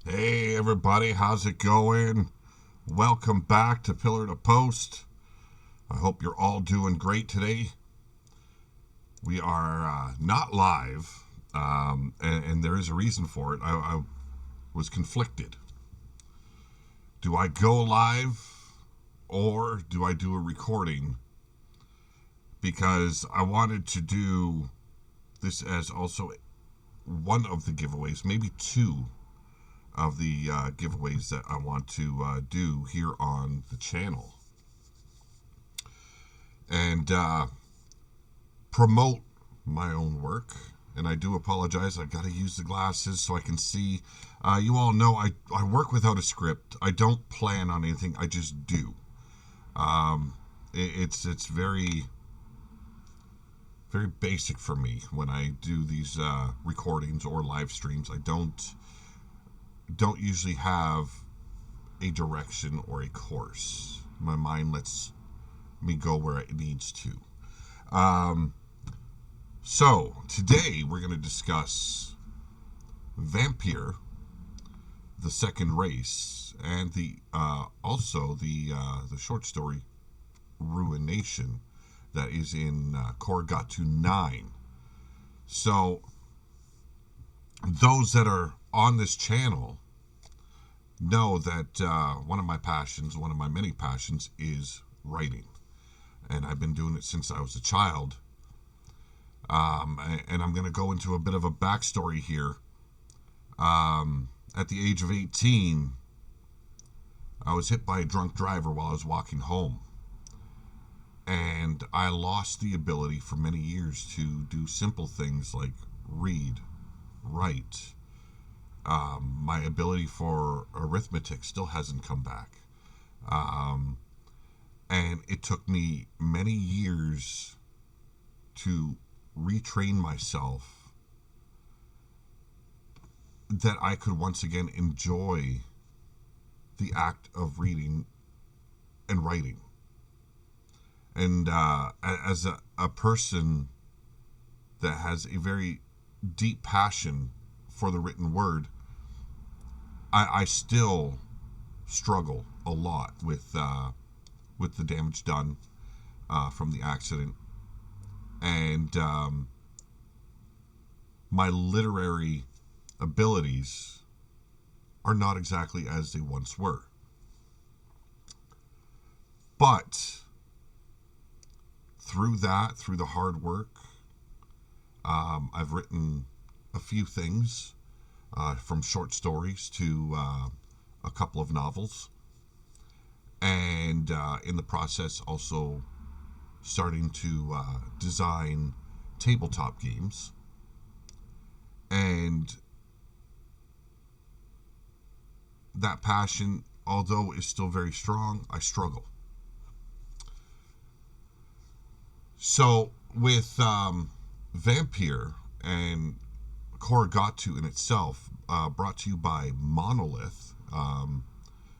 Hey everybody, how's it going? Welcome back to Pillar to Post. I hope you're all doing great today. We are not live, and there is a reason for it. I was conflicted. Do I go live or do I do a recording? Because I wanted to do this as also one of the giveaways, maybe two of the giveaways that I want to do here on the channel. And promote my own work. And I do apologize. I've got to use the glasses so I can see. You all know I work without a script. I don't plan on anything. I just do. It's very very basic for me when I do these recordings or live streams. I don't usually have a direction or a course. My mind lets me go where it needs to. So today we're going to discuss Vampyr, the second race, and the also the short story Ruination that is in Corrogatio 9. So those that are on this channel know that one of my passions, one of my many passions, is writing. And I've been doing it since I was a child. And I'm going to go into a bit of a backstory here. At the age of 18, I was hit by a drunk driver while I was walking home. And I lost the ability for many years to do simple things like read, write. My ability for arithmetic still hasn't come back. And it took me many years to retrain myself that I could once again enjoy the act of reading and writing. And as a person that has a very deep passion for the written word, I still struggle a lot with the damage done from the accident. And my literary abilities are not exactly as they once were. But through the hard work, I've written a few things, from short stories to a couple of novels. And in the process also starting to design tabletop games. And that passion, although is still very strong, I struggle. So with Vampyr and Corrogatio in itself, brought to you by Monolith,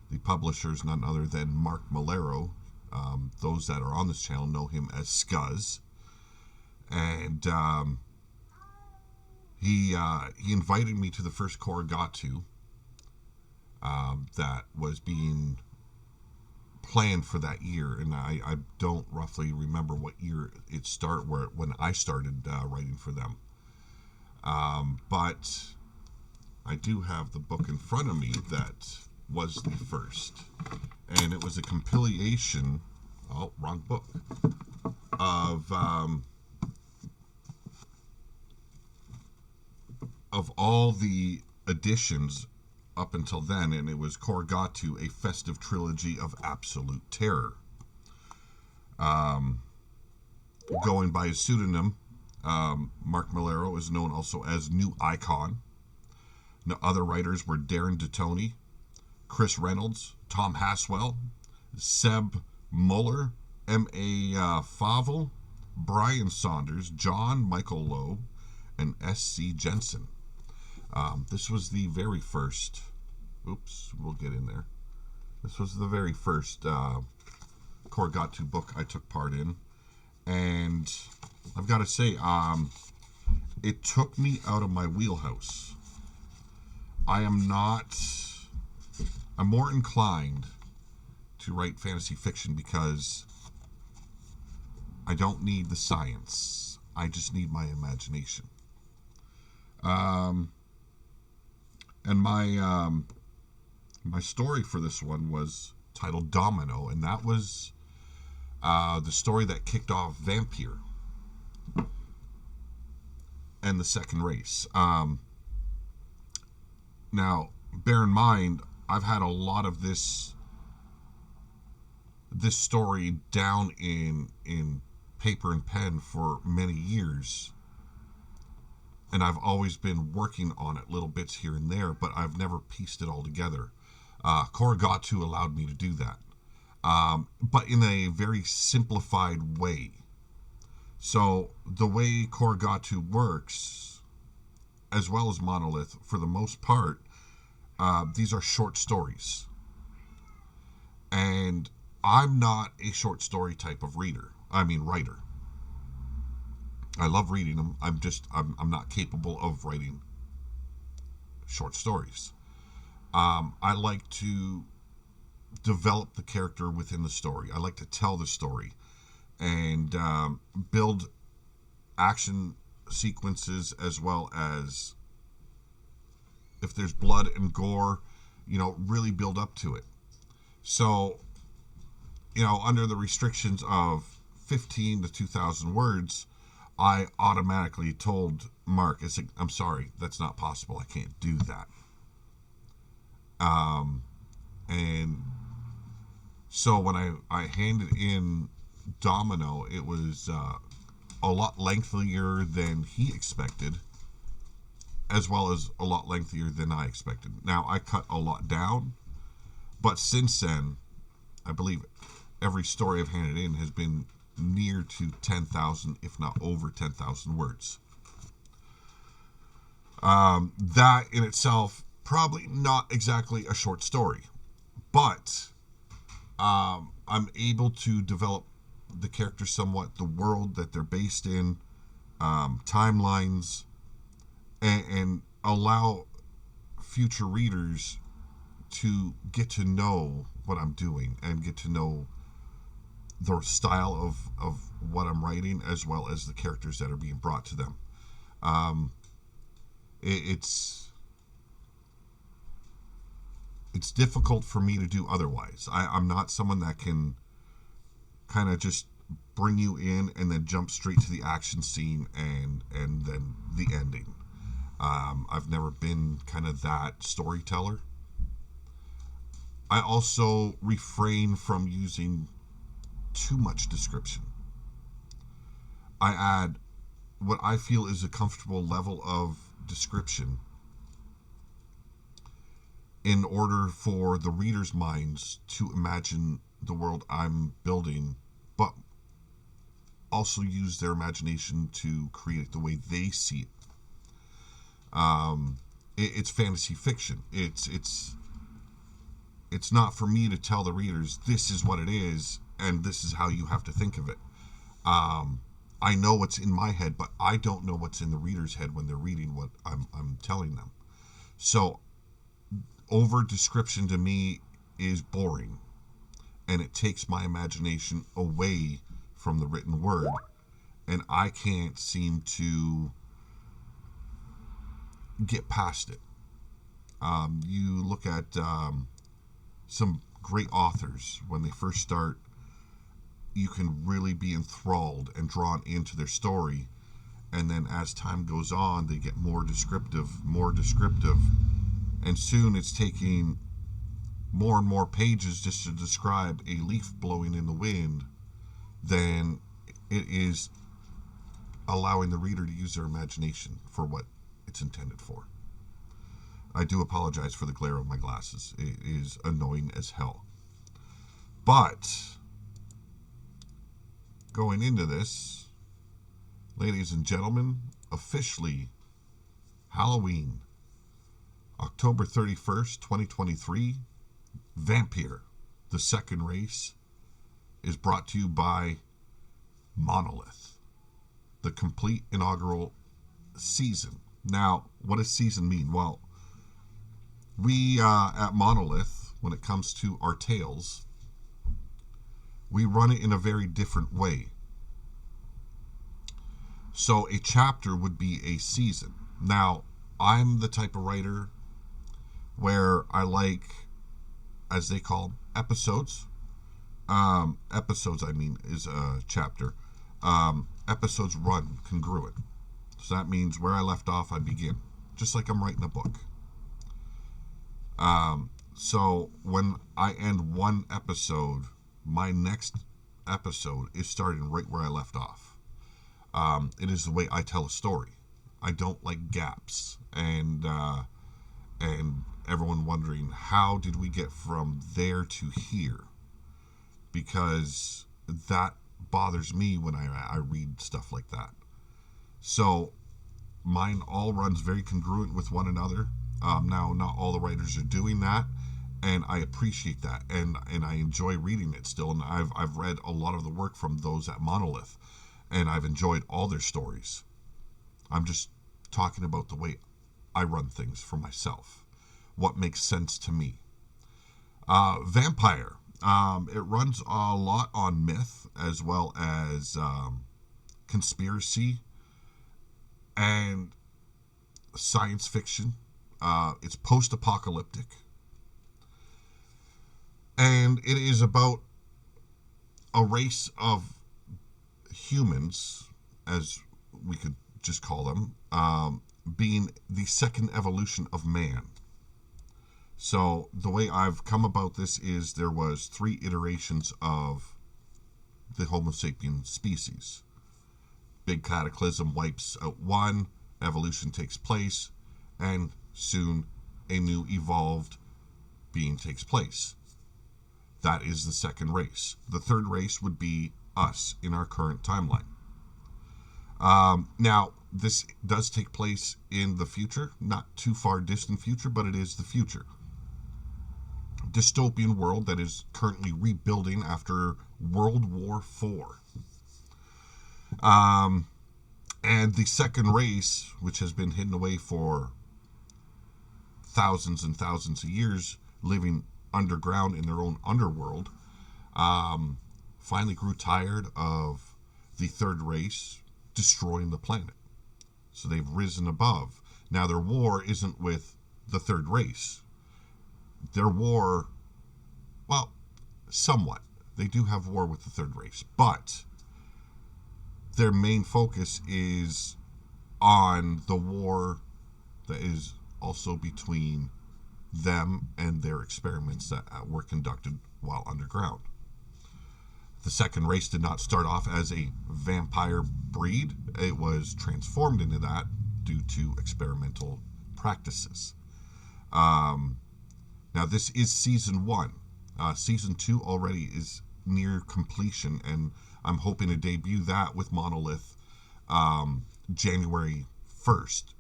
the publisher is none other than Mark Malero. Those that are on this channel know him as Scuzz. And he invited me to the first Corrogatio that was being planned for that year. And I don't roughly remember what year when I started writing for them. But I do have the book in front of me that was the first. And it was a compilation, wrong book, of all the editions up until then, and it was Corrogatio, a festive trilogy of absolute terror. Going by his pseudonym, Mark Malero is known also as New Icon. Now, other writers were Darren DeToni, Chris Reynolds, Tom Haswell, Seb Muller, M.A. Favell, Brian Saunders, John Michael Lowe, and S.C. Jensen. This was the very first... Oops, we'll get in there. This was the very first Corrogatio book I took part in. And I've got to say, it took me out of my wheelhouse. I am not I'm more inclined to write fantasy fiction because I don't need the science. I just need my imagination. And my story for this one was titled Domino, and that was the story that kicked off Vampyr and the second race. Now, bear in mind, I've had a lot of this story down in paper and pen for many years, and I've always been working on it, little bits here and there, but I've never pieced it all together. Corrogatio allowed me to do that, but in a very simplified way. So the way Corrogatio works, as well as Monolith, for the most part, these are short stories. And I'm not a short story type of writer. I love reading them. I'm not capable of writing short stories. I like to develop the character within the story. I like to tell the story and build action sequences, as well as, if there's blood and gore, really build up to it. So, under the restrictions of 15 to 2,000 words, I automatically told Mark, I'm sorry, that's not possible. I can't do that. And so when I handed in Domino, it was a lot lengthier than he expected, as well as a lot lengthier than I expected. Now, I cut a lot down, but since then, I believe every story I've handed in has been near to 10,000, if not over 10,000 words. That in itself, probably not exactly a short story, but I'm able to develop the characters somewhat, the world that they're based in, timelines, and allow future readers to get to know what I'm doing and get to know the style of what I'm writing, as well as the characters that are being brought to them. It's difficult for me to do otherwise. I'm not someone that can kind of just bring you in and then jump straight to the action scene and then the ending. I've never been kind of that storyteller. I also refrain from using too much description. I add what I feel is a comfortable level of description in order for the reader's minds to imagine the world I'm building, but also use their imagination to create it the way they see it. It's fantasy fiction. It's not for me to tell the readers, this is what it is, and this is how you have to think of it. I know what's in my head, but I don't know what's in the reader's head when they're reading what I'm telling them. So, over description to me is boring, and it takes my imagination away from the written word, and I can't seem to get past it. You look at some great authors, when they first start, you can really be enthralled and drawn into their story, and then as time goes on, they get more descriptive, and soon it's taking more and more pages just to describe a leaf blowing in the wind than it is allowing the reader to use their imagination for what it's intended for. I do apologize for the glare of my glasses. It is annoying as hell. But going into this, ladies and gentlemen, officially Halloween, October 31st, 2023, Vampyr, the second race, is brought to you by Monolith, the complete inaugural season. Now, what does season mean? Well, we at Monolith when it comes to our tales, we run it in a very different way. So a chapter would be a season. Now, I'm the type of writer where I like, as they call them, episodes. Episodes, I mean, is a chapter. Episodes run congruent. So that means where I left off, I begin. Just like I'm writing a book. So when I end one episode, my next episode is starting right where I left off. It is the way I tell a story. I don't like gaps, and everyone wondering, how did we get from there to here? Because that bothers me when I read stuff like that. So mine all runs very congruent with one another. Now, not all the writers are doing that, and I appreciate that, and I enjoy reading it still. And I've read a lot of the work from those at Monolith, and I've enjoyed all their stories. I'm just talking about the way I run things for myself, what makes sense to me. Vampyr, it runs a lot on myth as well as conspiracy and science fiction. It's post-apocalyptic, and it is about a race of humans, as we could just call them, being the second evolution of man. So the way I've come about this is there was 3 iterations of the Homo sapien species. Big cataclysm wipes out one, evolution takes place, and soon a new evolved being takes place. That is the second race. The third race would be us in our current timeline. Now, this does take place in the future, not too far distant future, but it is the future. Dystopian world that is currently rebuilding after World War IV. And the second race, which has been hidden away for thousands and thousands of years, living underground in their own underworld, finally grew tired of the third race destroying the planet. So they've risen above. Now their war isn't with the third race. Their war, well, somewhat. They do have war with the third race, but their main focus is on the war that is also between them and their experiments that were conducted while underground. The second race did not start off as a vampire breed. It was transformed into that due to experimental practices. Now, this is season 1. Season 2 already is near completion, and I'm hoping to debut that with Monolith January 1st.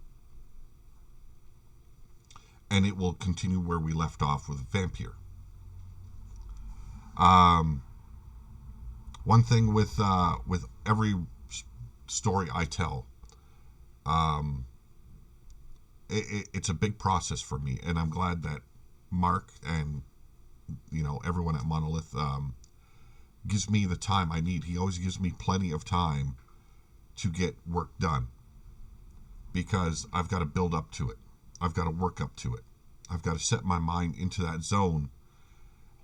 And it will continue where we left off with Vampyr. One thing with every story I tell, it's a big process for me, and I'm glad that Mark and everyone at Monolith gives me the time I need. He always gives me plenty of time to get work done, because I've got to build up to it. I've got to work up to it. I've got to set my mind into that zone.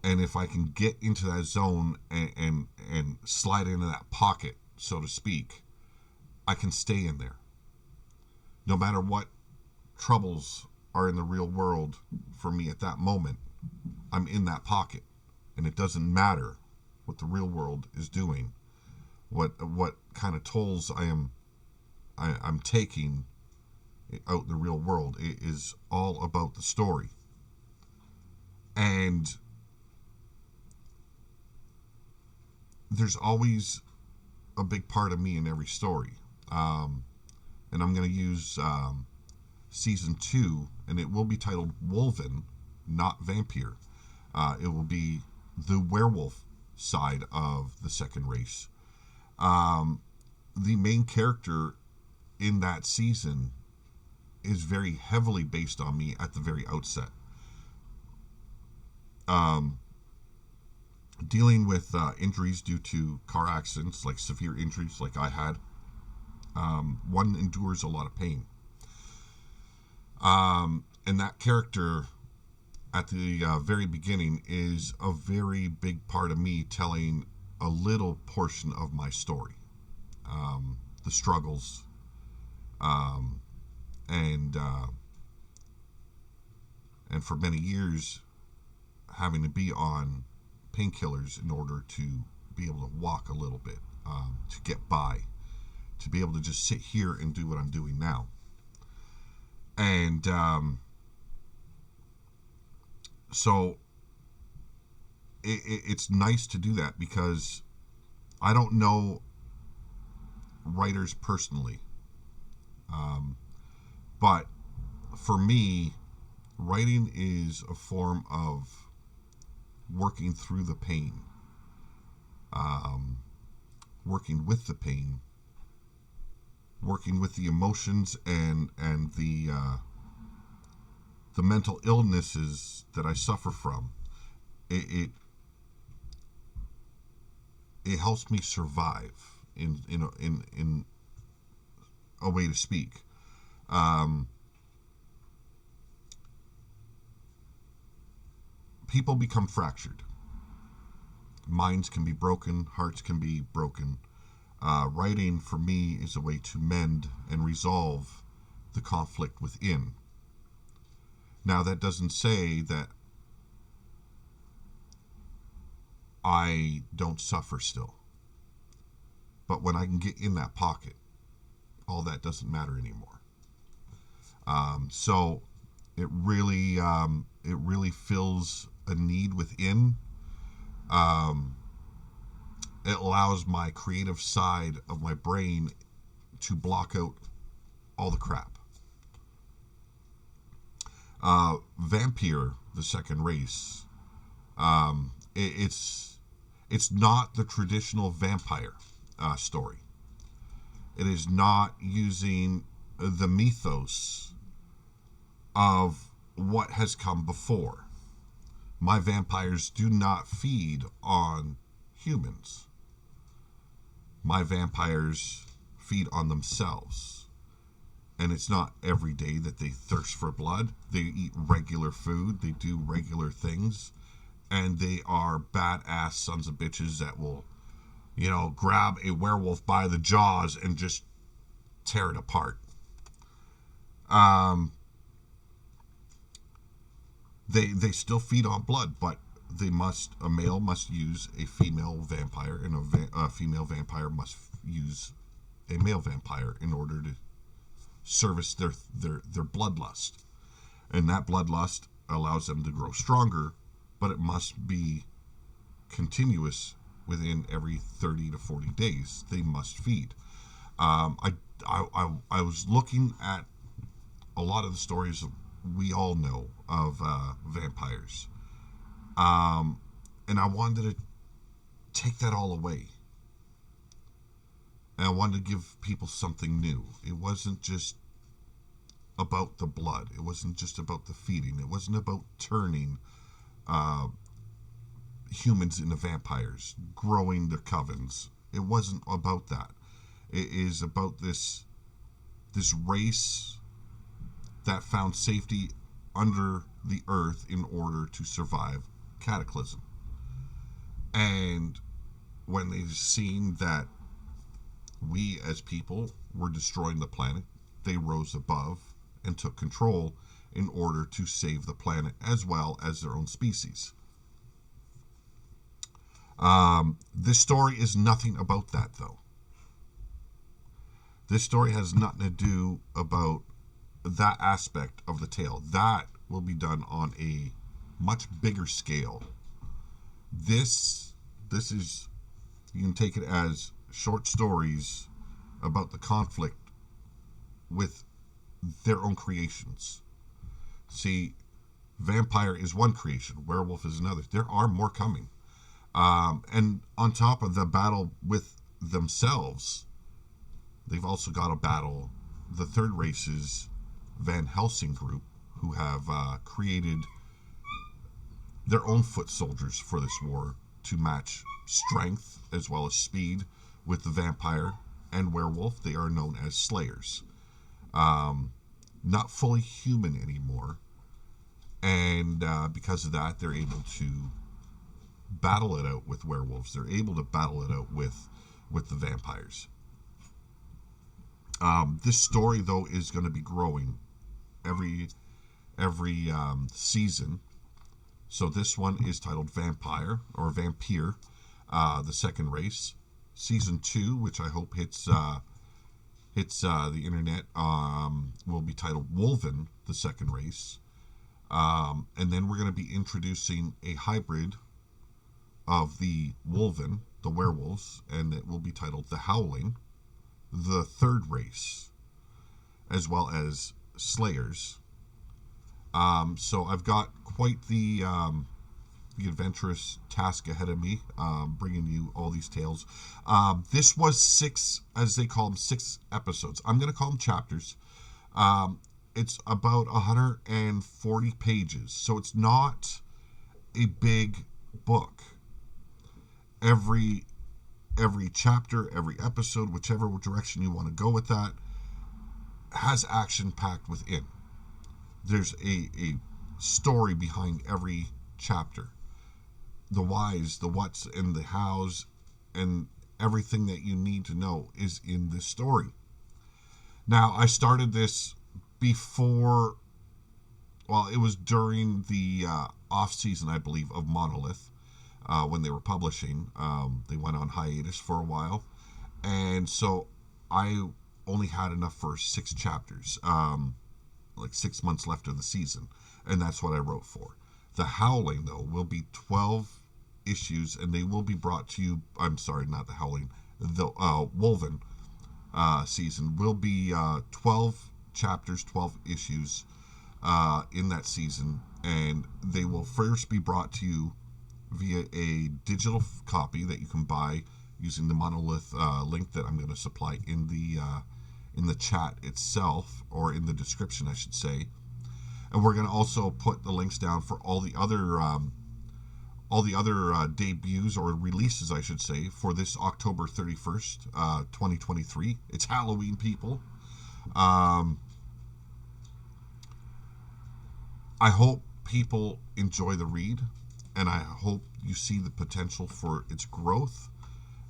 And if I can get into that zone and slide into that pocket, so to speak, I can stay in there. No matter what troubles are in the real world for me at that moment, I'm in that pocket. And it doesn't matter what the real world is doing, what kind of tolls I'm taking out in the real world. It is all about the story. And there's always a big part of me in every story. And I'm going to use season 2, and it will be titled Wolven, not Vampyr. It will be the werewolf side of the second race. The main character in that season is very heavily based on me at the very outset. Um, Dealing with injuries due to car accidents, like severe injuries like I had, one endures a lot of pain. And that character at the very beginning is a very big part of me telling a little portion of my story, the struggles, um, and and for many years having to be on painkillers in order to be able to walk a little bit, to get by, to be able to just sit here and do what I'm doing now. And so it's nice to do that because I don't know writers personally, but for me, writing is a form of working through the pain, working with the pain, working with the emotions and the mental illnesses that I suffer from. It it helps me survive in a way to speak. Um, People become fractured. Minds can be broken. Hearts can be broken. Writing for me is a way to mend and resolve the conflict within. Now, that doesn't say that I don't suffer still. But when I can get in that pocket, all that doesn't matter anymore. So it really fills a need within. Um, it allows my creative side of my brain to block out all the crap. Vampyr, the second race, it's not the traditional vampire story. It is not using the mythos of what has come before. My vampires do not feed on humans. My vampires feed on themselves. And it's not every day that they thirst for blood. They eat regular food. They do regular things. And they are badass sons of bitches that will, grab a werewolf by the jaws and just tear it apart. They still feed on blood, but a male must use a female vampire, and a female vampire must use a male vampire in order to service their bloodlust. And that bloodlust allows them to grow stronger, but it must be continuous within every 30 to 40 days. They must feed. I was looking at a lot of the stories we all know of vampires. And I wanted to take that all away. And I wanted to give people something new. It wasn't just about the blood. It wasn't just about the feeding. It wasn't about turning humans into vampires, growing the covens. It wasn't about that. It is about this race that found safety under the earth in order to survive cataclysm. And when they've seen that we as people were destroying the planet, they rose above and took control in order to save the planet as well as their own species. This story is nothing about that, though. This story has nothing to do about that aspect of the tale. That will be done on a much bigger scale. This is, you can take it as short stories about the conflict with their own creations. See, vampire is one creation, werewolf is another. There are more coming. And on top of the battle with themselves, they've also got to battle the third race's Van Helsing group, who have created their own foot soldiers for this war to match strength as well as speed with the vampire and werewolf. They are known as slayers. Not fully human anymore. And because of that, they're able to battle it out with werewolves. They're able to battle it out with the vampires. This story, though, is going to be growing every season. So this one is titled Vampyr, the second race. Season 2, which I hope hits the internet, will be titled Wolven, the second race. And then we're going to be introducing a hybrid of the Wolven, the werewolves, and it will be titled The Howling, the third race, as well as Slayers. So I've got quite the adventurous task ahead of me, bringing you all these tales. This was 6, as they call them, 6 episodes. I'm going to call them chapters. It's about 140 pages, so it's not a big book. Every chapter, every episode, whichever direction you want to go with that, has action packed within. There's a story behind every chapter. The whys, the whats, and the hows, and everything that you need to know is in this story. Now, I started this before, well, it was during the off season, I believe, of Monolith, when they were publishing. They went on hiatus for a while, and so I only had enough for 6 chapters, like 6 months left of the season, and that's what I wrote for. The Howling, though, will be 12 issues, and they will be brought to you. I'm sorry, not The Howling. The Wolven season will be 12 chapters, 12 issues in that season, and they will first be brought to you via a digital copy that you can buy using the Monolith link that I'm going to supply in the chat itself, or in the description, I should say. And we're going to also put the links down for all the other debuts, or releases, I should say, for this October 31st, 2023. It's Halloween, people. I hope people enjoy the read, and I hope you see the potential for its growth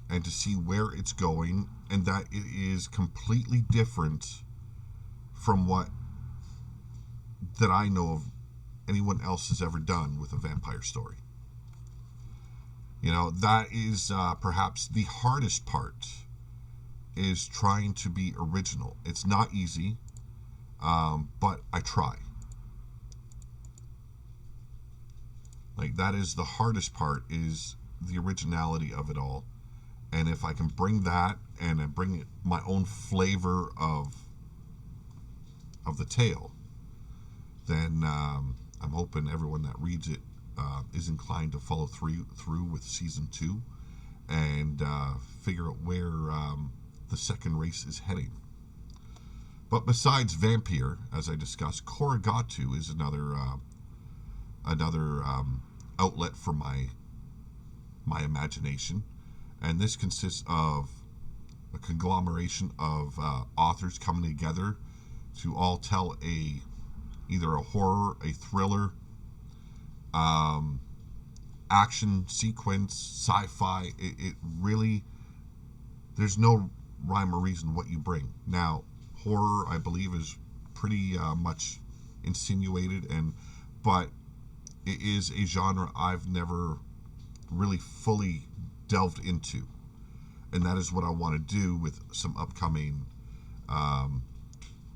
and to see where it's going, and that it is completely different from what that I know of anyone else has ever done with a vampire story. You know, that is perhaps the hardest part, is trying to be original. It's not easy, but I try. Like, that is the hardest part, is the originality of it all. And if I can bring that, and I bring my own flavor of the tale, then I'm hoping everyone that reads it is inclined to follow through with season 2 and figure out where the second race is heading. But besides Vampyr, as I discussed, Corrogatio is another outlet for my imagination, and this consists of a conglomeration of authors coming together to all tell either a horror, a thriller, action sequence, sci-fi. It really, there's no rhyme or reason what you bring. Now, horror, I believe, is pretty much insinuated, but it is a genre I've never really fully delved into, and that is what I want to do with some upcoming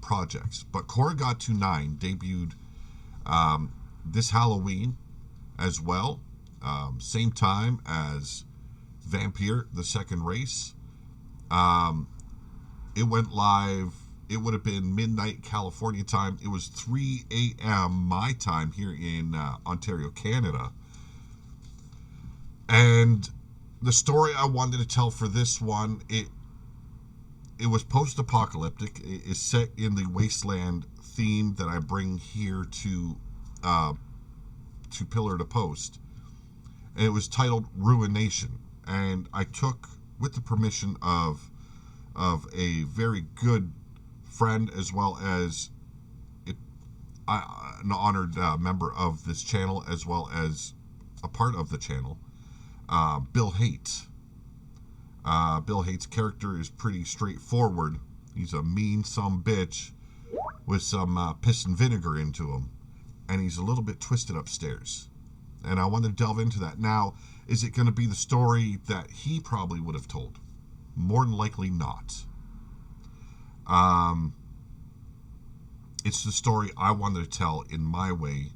projects. But Corrogatio 9 debuted this Halloween as well, same time as Vampyr, the second race. It went live, it would have been midnight California time. It was 3 a.m. my time here in Ontario, Canada. And the story I wanted to tell for this one, it was post-apocalyptic. It is set in the wasteland theme that I bring here to to Pillar to Post, and it was titled Ruination. And I took, with the permission of a very good friend, as well as an honored member of this channel, as well as a part of the channel, Bill Haight. Bill Haight's character is pretty straightforward. He's a mean some bitch with some piss and vinegar into him, and he's a little bit twisted upstairs. And I want to delve into that. Now, is it going to be the story that he probably would have told? More than likely not. It's the story I wanted to tell in my way,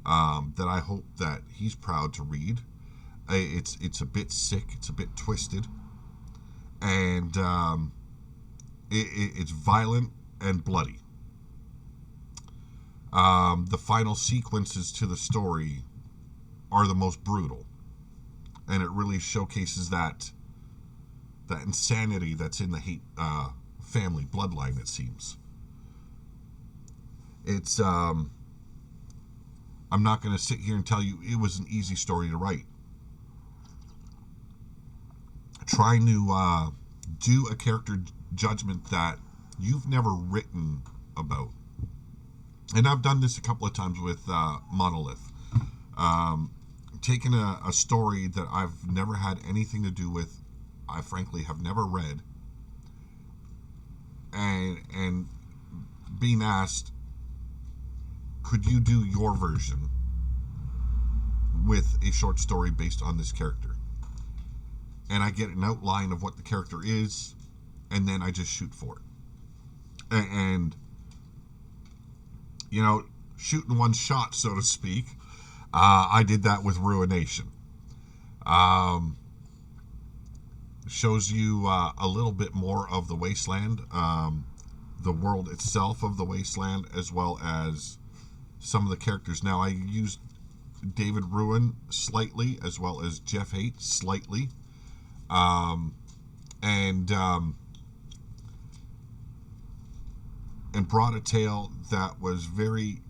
that I hope that he's proud to read. It's a bit sick, it's a bit twisted, and it's violent and bloody. The final sequences to the story are the most brutal, and it really showcases that insanity that's in the Haight family bloodline, it seems. It's I'm not going to sit here and tell you it was an easy story to write. Trying to do a character judgment that you've never written about. And I've done this a couple of times with Monolith. Taken a story that I've never had anything to do with, I frankly have never read, and being asked, could you do your version with a short story based on this character? And I get an outline of what the character is, and then I just shoot for it. And you know, shooting one shot, so to speak. I did that with Ruination. Shows you a little bit more of the Wasteland, the world itself of the Wasteland, as well as some of the characters. Now, I used David Ruin slightly, as well as Jeff Haight slightly. And brought a tale that was very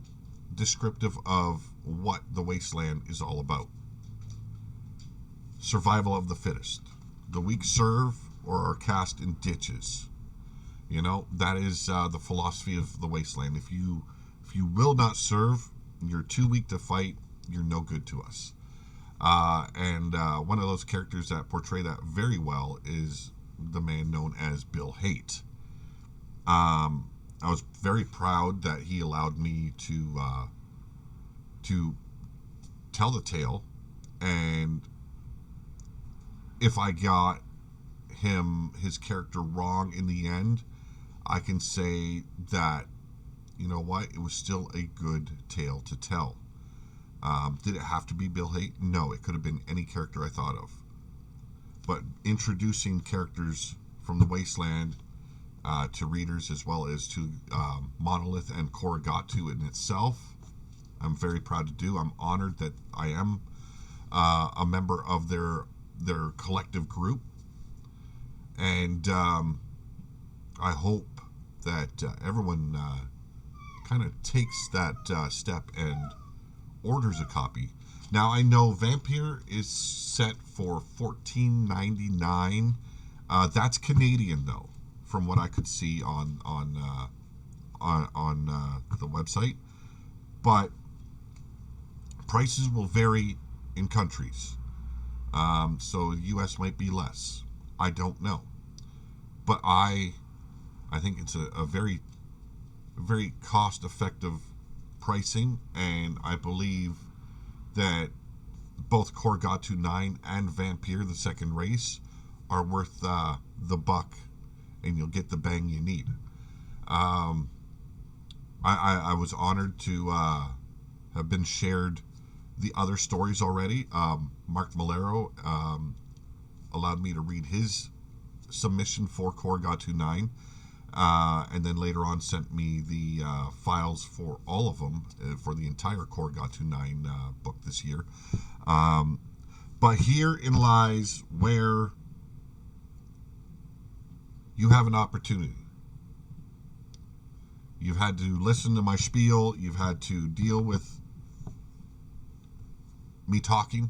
descriptive of what the Wasteland is all about. Survival of the fittest. The weak serve or are cast in ditches. You know, that is the philosophy of the Wasteland. If you will not serve, you're too weak to fight, you're no good to us. And one of those characters that portray that very well is the man known as Bill Haight. I was very proud that he allowed me to tell the tale, and if I got his character wrong in the end, I can say that, you know what, it was still a good tale to tell. Did it have to be Bill Haight? No, it could have been any character I thought of. But introducing characters from the Wasteland to readers, as well as to Monolith and Corrogatio in itself, I'm very proud to do. I'm honored that I am a member of their collective group, and I hope that everyone kind of takes that step and orders a copy. Now, I know Vampyr is set for $14.99. That's Canadian, though, from what I could see on the website. But prices will vary in countries. So the U.S. might be less. I don't know. But I think it's a very, very cost-effective pricing, and I believe that both Corrogatio 9 and Vampyr, the second race, are worth the buck, and you'll get the bang you need. I was honored to have been shared the other stories already. Mark Malero allowed me to read his submission for Corrogatio 9, and then later on sent me the files for all of them, for the entire Corrogatio 9 book this year. But herein lies where you have an opportunity. You've had to listen to my spiel. You've had to deal with me talking,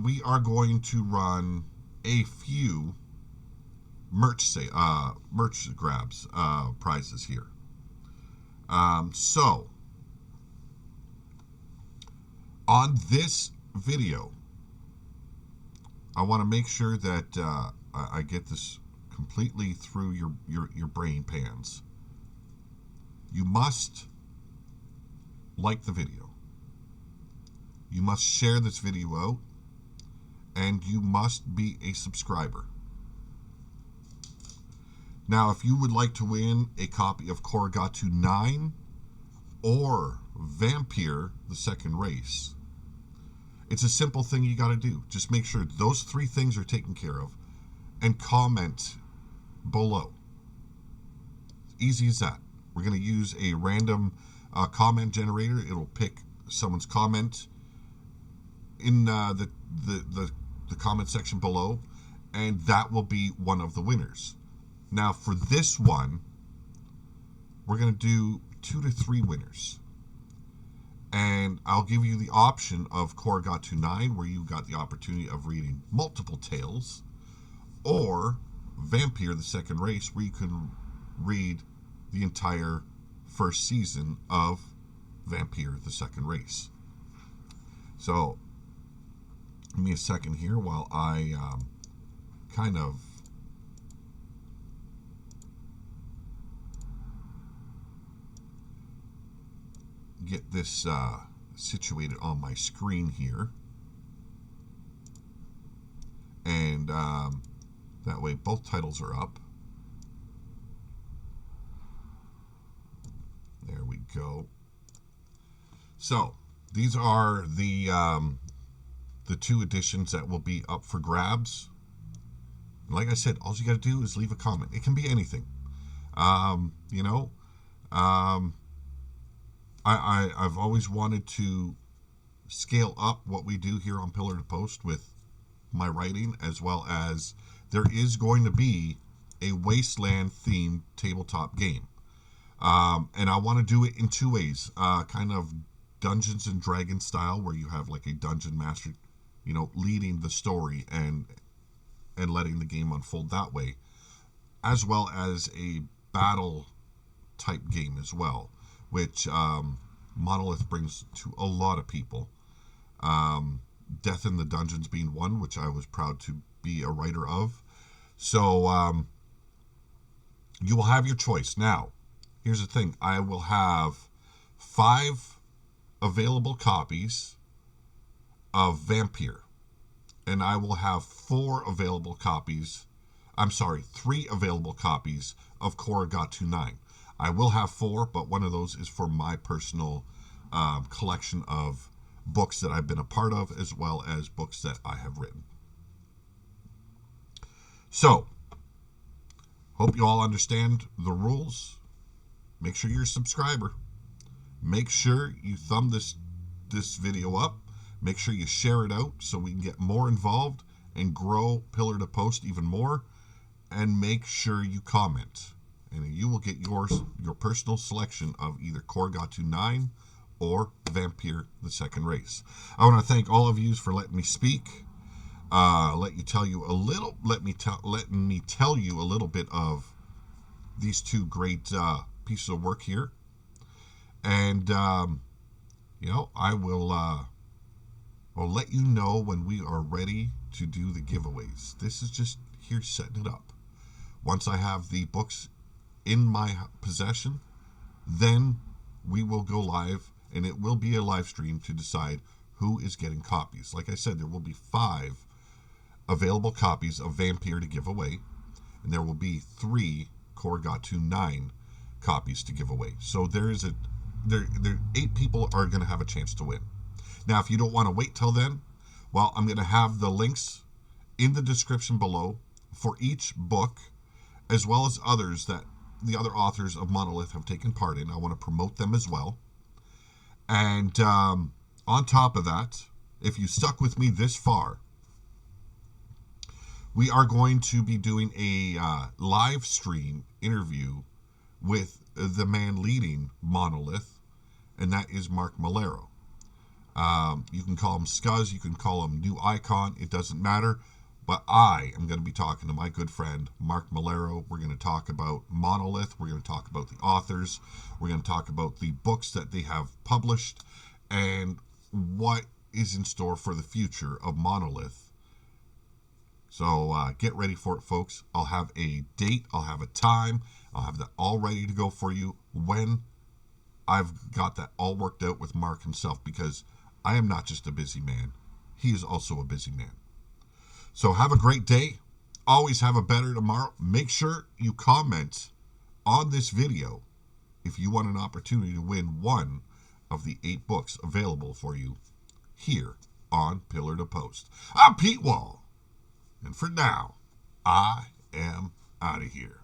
we are going to run a few merch grabs prizes here. So on this video, I want to make sure that I get this completely through your brain pans. You must like the video. You must share this video out, and you must be a subscriber. Now, if you would like to win a copy of Corrogatio 9 or Vampyr, the second race, it's a simple thing you got to do. Just make sure those three things are taken care of and comment below. Easy as that. We're going to use a random comment generator. It'll pick someone's comment in the comment section below, and that will be one of the winners. Now, for this one, we're going to do 2 to 3 winners. And I'll give you the option of Corrogatio 9, where you got the opportunity of reading multiple tales, or Vampyr, the second race, where you can read the entire first season of Vampyr, the second race. So, give me a second here while I kind of get this situated on my screen here, and that way both titles are up. There we go. So these are the 2 editions that will be up for grabs. Like I said, all you got to do is leave a comment. It can be anything. I've always wanted to scale up what we do here on Pillar to Post with my writing, as well as there is going to be a Wasteland themed tabletop game. And I want to do it in 2 ways, kind of Dungeons and Dragons style, where you have like a dungeon master, leading the story and letting the game unfold that way, as well as a battle type game as well, which Monolith brings to a lot of people. Death in the Dungeons being one, which I was proud to be a writer of. So you will have your choice. Now, here's the thing. I will have 5 available copies of Vampyr, and I will have 3 available copies of Corrogatio 9. I will have 4, but one of those is for my personal collection of books that I've been a part of, as well as books that I have written. So, hope you all understand the rules. Make sure you're a subscriber. Make sure you thumb this video up. Make sure you share it out so we can get more involved and grow Pillar to Post even more. And make sure you comment, and you will get your personal selection of either Corrogatio 9 or Vampyr, the second race. I want to thank all of you for letting me speak. Let me tell you a little bit of these 2 great pieces of work here, and I will I'll let you know when we are ready to do the giveaways. This is just here setting it up. Once I have the books in my possession, then we will go live, and it will be a live stream to decide who is getting copies. Like I said, there will be 5 available copies of Vampyr to give away, and there will be 3 Corrogatio 9 copies to give away. So there 8 people are going to have a chance to win. Now, if you don't want to wait till then, well, I'm going to have the links in the description below for each book, as well as others that the other authors of Monolith have taken part in. I want to promote them as well. And on top of that, if you stuck with me this far, we are going to be doing a live stream interview with the man leading Monolith, and that is Mark Malero. You can call him Scuzz, you can call him New Icon, it doesn't matter. But I am going to be talking to my good friend, Mark Malero. We're going to talk about Monolith. We're going to talk about the authors. We're going to talk about the books that they have published and what is in store for the future of Monolith. So get ready for it, folks. I'll have a date. I'll have a time. I'll have that all ready to go for you when I've got that all worked out with Mark himself, because I am not just a busy man. He is also a busy man. So have a great day. Always have a better tomorrow. Make sure you comment on this video if you want an opportunity to win one of the 8 books available for you here on Pillar to Post. I'm Pete Wall. And for now, I am out of here.